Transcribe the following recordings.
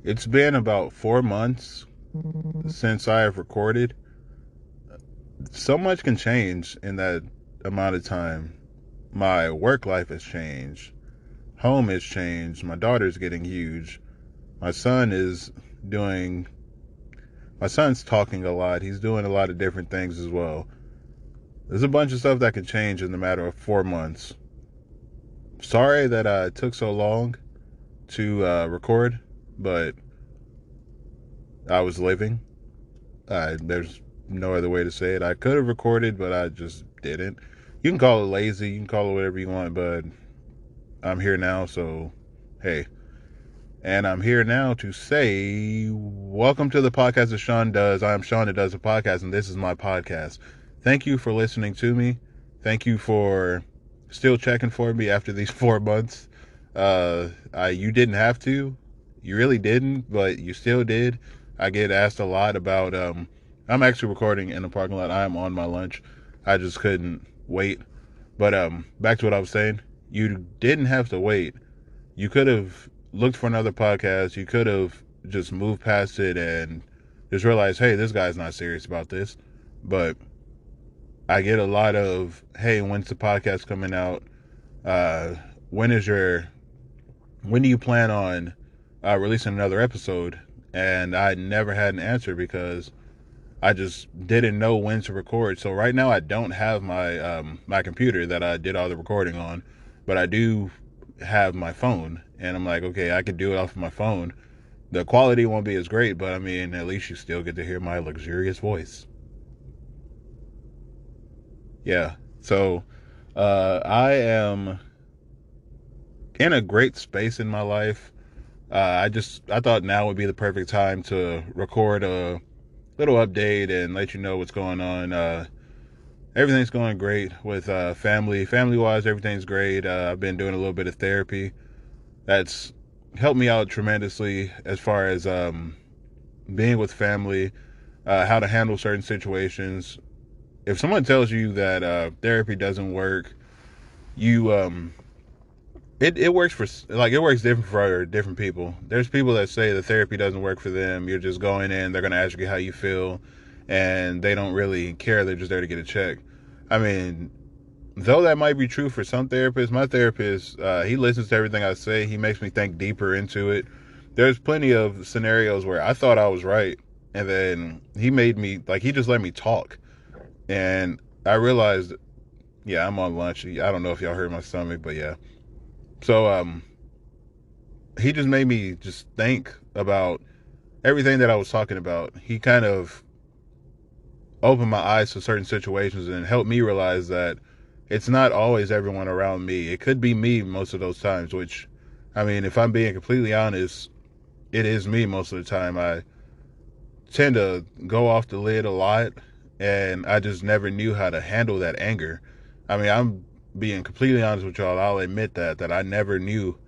It's been about 4 months since I have recorded. So much can change in that amount of time. My work life has changed. Home has changed. My daughter's getting huge. My son is doing, my son's talking a lot. He's doing a lot of different things as well. There's a bunch of stuff that can change in the matter of 4 months. Sorry that it took so long to record, but I was living. There's no other way to say it. I could have recorded, but I just didn't. You can call it lazy, you can call it whatever you want, but I'm here now, so hey. And I'm here now to say, welcome to the podcast that Shawn does. I am Shawn that does a podcast, and this is my podcast. Thank you for listening to me. Thank you for still checking for me after these 4 months. You didn't have to. You really didn't, but you still did. I get asked a lot about, I'm actually recording in the parking lot. I am on my lunch. I just couldn't wait. But back to what I was saying. You didn't have to wait. You could have looked for another podcast. You could have just moved past it and just realized, hey, this guy's not serious about this. But I get a lot of, hey, when's the podcast coming out? Uh, when do you plan on releasing another episode? And I never had an answer because I just didn't know when to record. So right now I don't have my computer that I did all the recording on, but I do have my phone, and I'm like, okay, I could do it off of my phone. The quality won't be as great, but I mean, at least you still get to hear my luxurious voice. Yeah. So I am in a great space in my life. I thought now would be the perfect time to record a little update and let you know what's going on. Everything's going great with family. Family wise, everything's great. I've been doing a little bit of therapy. That's helped me out tremendously as far as being with family, how to handle certain situations. If someone tells you that therapy doesn't work, you it works for, like, it works different for different people. There's people that say that therapy doesn't work for them. You're just going in, they're going to ask you how you feel, and they don't really care. They're just there to get a check. I mean, though that might be true for some therapists, my therapist, he listens to everything I say. He makes me think deeper into it. There's plenty of scenarios where I thought I was right, and then he made me, like, he just let me talk. And I realized, yeah, I'm on lunch. I don't know if y'all heard my stomach, but yeah. So, he just made me just think about everything that I was talking about. He kind of opened my eyes to certain situations and helped me realize that it's not always everyone around me. It could be me most of those times, which, I mean, if I'm being completely honest, it is me most of the time. I tend to go off the lid a lot, and I just never knew how to handle that anger. I mean, I'm being completely honest with y'all. I'll admit that I never knew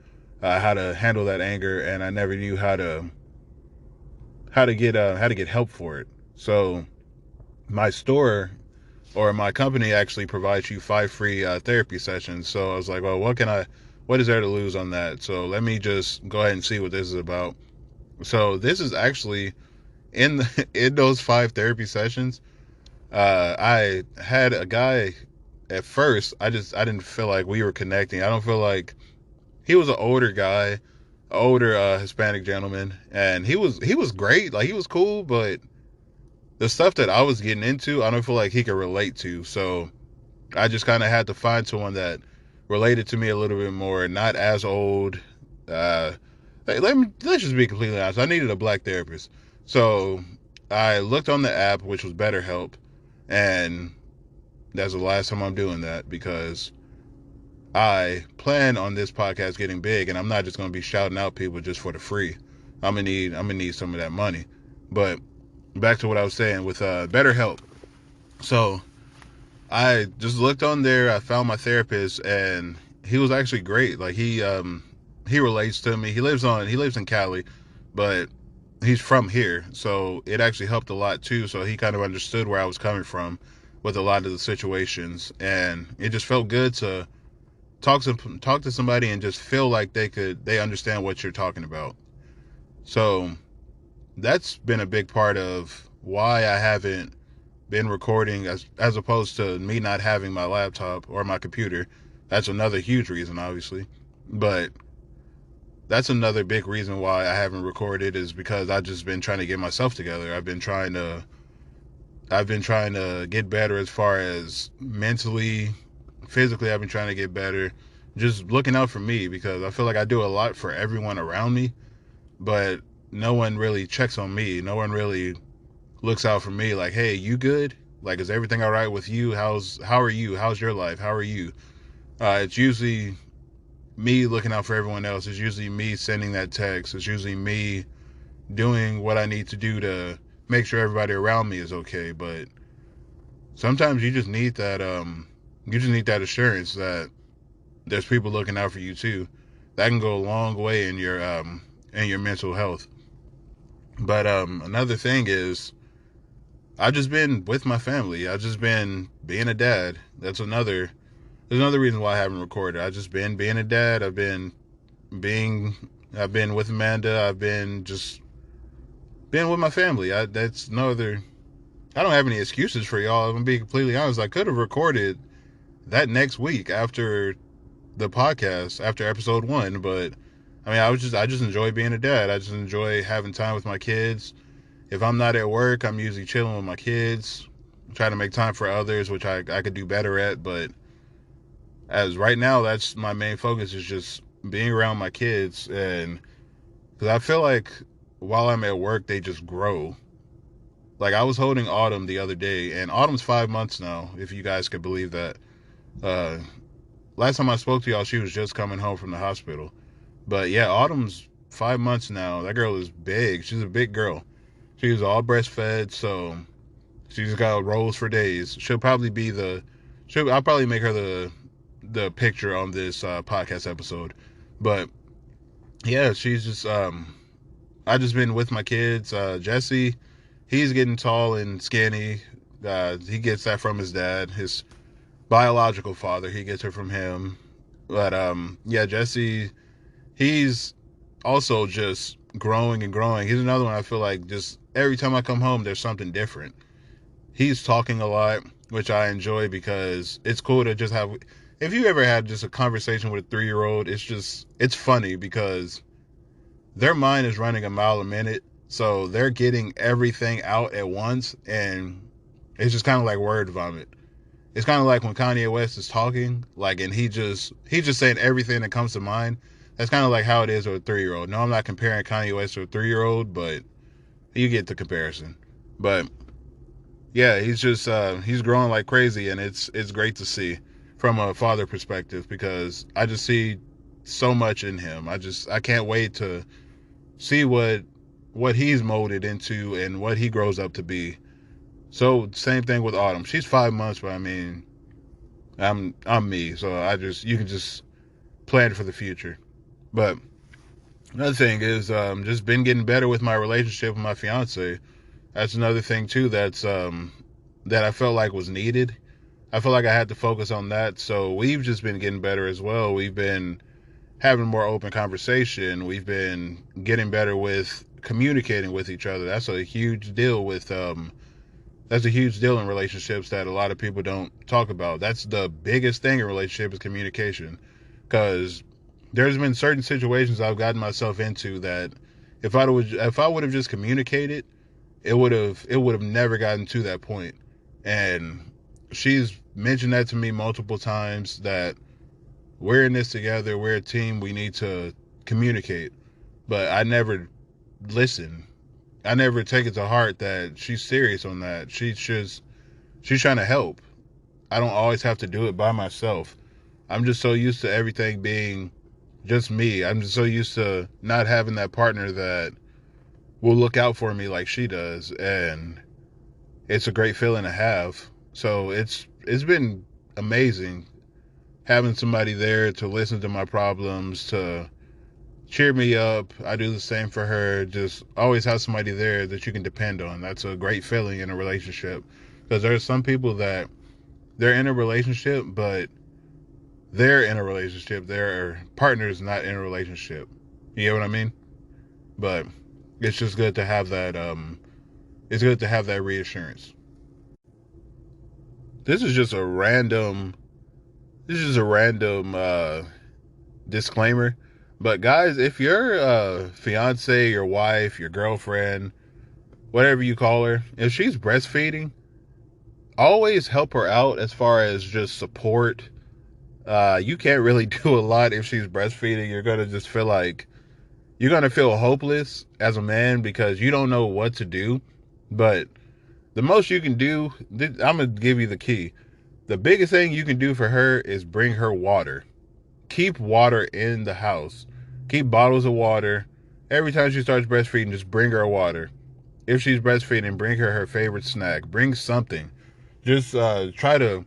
how to handle that anger, and I never knew how to get help for it. So my store, or my company, actually provides you 5 free therapy sessions. So I was like, well, what is there to lose on that? So let me just go ahead and see what this is about. So this is actually in those 5 therapy sessions. I had a guy. At first, I didn't feel like we were connecting. I don't feel like, he was an older guy, older Hispanic gentleman, and he was great. Like, he was cool, but the stuff that I was getting into, I don't feel like he could relate to. So I just kind of had to find someone that related to me a little bit more, not as old. Uh, let's just be completely honest. I needed a black therapist, so I looked on the app, which was BetterHelp, and that's the last time I'm doing that, because I plan on this podcast getting big, and I'm not just gonna be shouting out people just for the free. I'm gonna need some of that money. But back to what I was saying with BetterHelp. So I just looked on there. I found my therapist, and he was actually great. Like, he relates to me. He lives in Cali, but he's from here, so it actually helped a lot too. So he kind of understood where I was coming from with a lot of the situations, and it just felt good to talk to somebody and just feel like they understand what you're talking about. So that's been a big part of why I haven't been recording, as opposed to me not having my laptop or my computer. That's another huge reason, obviously. But that's another big reason why I haven't recorded, is because I've just been trying to get myself together. I've been trying to get better as far as mentally, physically. I've been trying to get better, just looking out for me, because I feel like I do a lot for everyone around me, but no one really checks on me. No one really looks out for me, like, hey, you good? Like, is everything all right with you? How are you? How's your life? How are you? It's usually me looking out for everyone else. It's usually me sending that text. It's usually me doing what I need to do to make sure everybody around me is okay. But sometimes you just need that assurance that there's people looking out for you too. That can go a long way in your mental health. But another thing is, I've just been with my family. I've just been being a dad. There's another reason why I haven't recorded. I've just been being a dad. Being I've been with Amanda. I've been just been with my family. That's no other. I don't have any excuses for y'all. If I'm being completely honest, I could have recorded that next week after the podcast, after episode 1, but I mean, I just enjoy being a dad. I just enjoy having time with my kids. If I'm not at work, I'm usually chilling with my kids, trying to make time for others, which I could do better at. But as right now, that's my main focus, is just being around my kids. And because I feel like while I'm at work, they just grow. Like, I was holding Autumn the other day, and Autumn's 5 months now, if you guys could believe that. Uh, Last time I spoke to y'all, she was just coming home from the hospital. But yeah, Autumn's 5 months now. That girl is big. She's a big girl. She was all breastfed, so she's got rolls for days. I'll probably make her the picture on this podcast episode. But yeah, she's just I just been with my kids. Jesse, he's getting tall and skinny. He gets that from his dad, his biological father. He gets her from him. But yeah, Jesse, he's also just growing and growing. He's another one I feel like just every time I come home, there's something different. He's talking a lot, which I enjoy, because it's cool to just have. If you ever had just a conversation with a 3-year-old, it's funny because their mind is running a mile a minute, so they're getting everything out at once, and it's just kind of like word vomit. It's kind of like when Kanye West is talking, like, and he's just saying everything that comes to mind. That's kind of like how it is with a 3-year-old. No, I'm not comparing Kanye West to a 3-year-old, but you get the comparison. But yeah, he's growing like crazy, and it's great to see from a father perspective, because I just see so much in him. I can't wait to see what he's molded into and what he grows up to be. So same thing with Autumn. She's 5 months, but I mean, I'm me, so you can just plan for the future. But another thing is just been getting better with my relationship with my fiance. That's another thing too that I felt like was needed. I felt like I had to focus on that. So we've just been getting better as well. We've been having more open conversation. We've been getting better with communicating with each other. That's a huge deal in relationships that a lot of people don't talk about. That's the biggest thing in relationship, is communication. Because there's been certain situations I've gotten myself into that if I would have just communicated, it would have never gotten to that point. And she's mentioned that to me multiple times, that we're in this together, we're a team, we need to communicate. But I never listen. I never take it to heart that she's serious on that. She's trying to help. I don't always have to do it by myself. I'm just so used to everything being just me. I'm just so used to not having that partner that will look out for me like she does, and it's a great feeling to have. So it's been amazing having somebody there to listen to my problems, to cheer me up. I do the same for her. Just always have somebody there that you can depend on. That's a great feeling in a relationship, because there's some people that they're in a relationship, but they're in a relationship. Their partner's not in a relationship. You know what I mean? But it's just good to have that. It's good to have that reassurance. This is just a random. This is a random disclaimer. But guys, if your fiance, your wife, your girlfriend, whatever you call her, if she's breastfeeding, always help her out as far as just support. You can't really do a lot if she's breastfeeding. You're gonna just feel like you're gonna feel hopeless as a man because you don't know what to do. But the most you can do, I'm gonna give you the key. The biggest thing you can do for her is bring her water. Keep water in the house. Keep bottles of water. Every time she starts breastfeeding, just bring her water. If she's breastfeeding, bring her favorite snack. Bring something. Just try to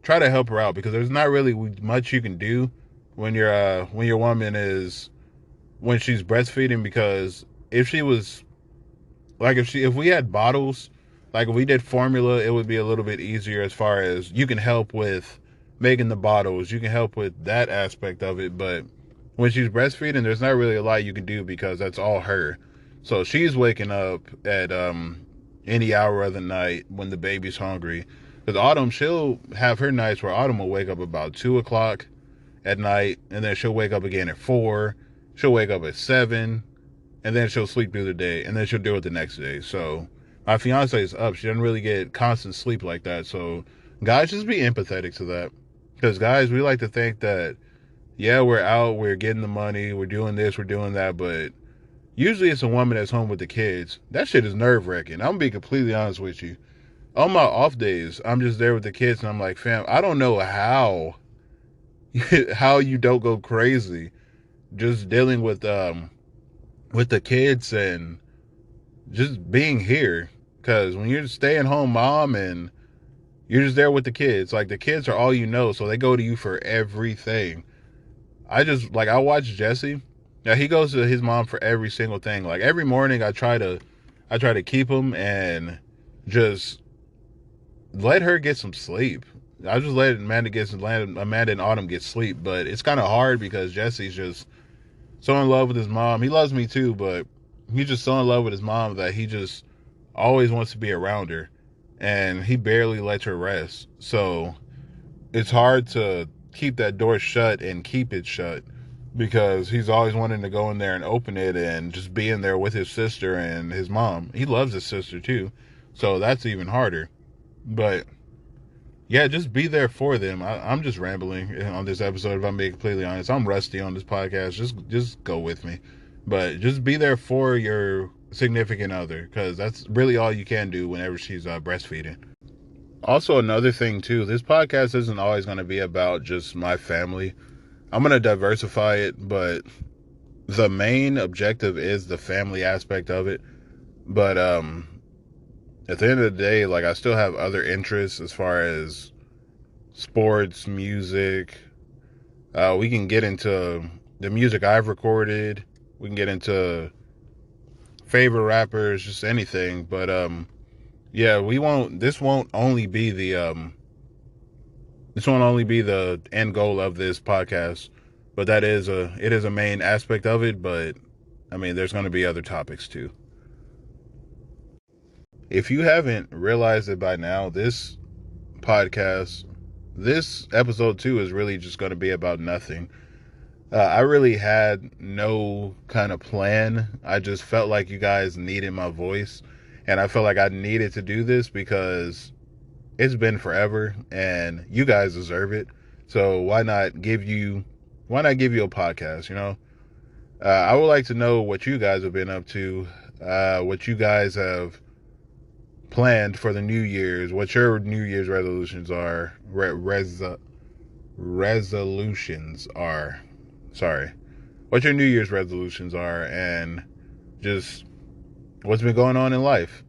help her out because there's not really much you can do when your woman is when she's breastfeeding, because if she was like if we had bottles, like if we did formula, it would be a little bit easier as far as you can help with making the bottles, you can help with that aspect of it. But when she's breastfeeding, there's not really a lot you can do because that's all her. So she's waking up at any hour of the night when the baby's hungry. Because Autumn, she'll have her nights where Autumn will wake up about 2 o'clock at night, and then she'll wake up again at 4. She'll wake up at 7, and then she'll sleep through the day, and then she'll do it the next day. So my fiance is up. She doesn't really get constant sleep like that. So guys, just be empathetic to that. Because guys, we like to think that, yeah, we're out, we're getting the money, we're doing this, we're doing that, but usually it's a woman that's home with the kids. That shit is nerve-wracking. I'm going to be completely honest with you. On my off days, I'm just there with the kids, and I'm like, fam, I don't know how you don't go crazy just dealing with the kids and just being here. Because when you're staying home mom and you're just there with the kids, like the kids are all you know, so they go to you for everything. I watch Jesse. Yeah, he goes to his mom for every single thing. Like every morning I try to keep him and just let her get some sleep. I just let Amanda and Autumn get sleep, but it's kind of hard because Jesse's just so in love with his mom. He loves me too, but he's just so in love with his mom that he just always wants to be around her, and he barely lets her rest. So it's hard to keep that door shut and keep it shut because he's always wanting to go in there and open it and just be in there with his sister and his mom. He loves his sister too, so that's even harder. But yeah, just be there for them. I'm just rambling on this episode, if I'm being completely honest. I'm rusty on this podcast. Just go with me. But just be there for your significant other, because that's really all you can do whenever she's breastfeeding. Also, another thing too, this podcast isn't always going to be about just my family. I'm going to diversify it, but the main objective is the family aspect of it. But at the end of the day, like I still have other interests as far as sports, music. We can get into the music I've recorded. We can get into favorite rappers, just anything. But yeah, we won't. This won't only be the end goal of this podcast. But it is a main aspect of it. But I mean, there's going to be other topics too. If you haven't realized it by now, this podcast, this episode 2 is really just going to be about nothing. I really had no kind of plan. I just felt like you guys needed my voice, and I felt like I needed to do this because it's been forever and you guys deserve it. So why not give you a podcast, you know? I would like to know what you guys have been up to, what you guys have planned for the New Year's, what your New Year's resolutions are. Resolutions are. Sorry. What your New Year's resolutions are, and just what's been going on in life.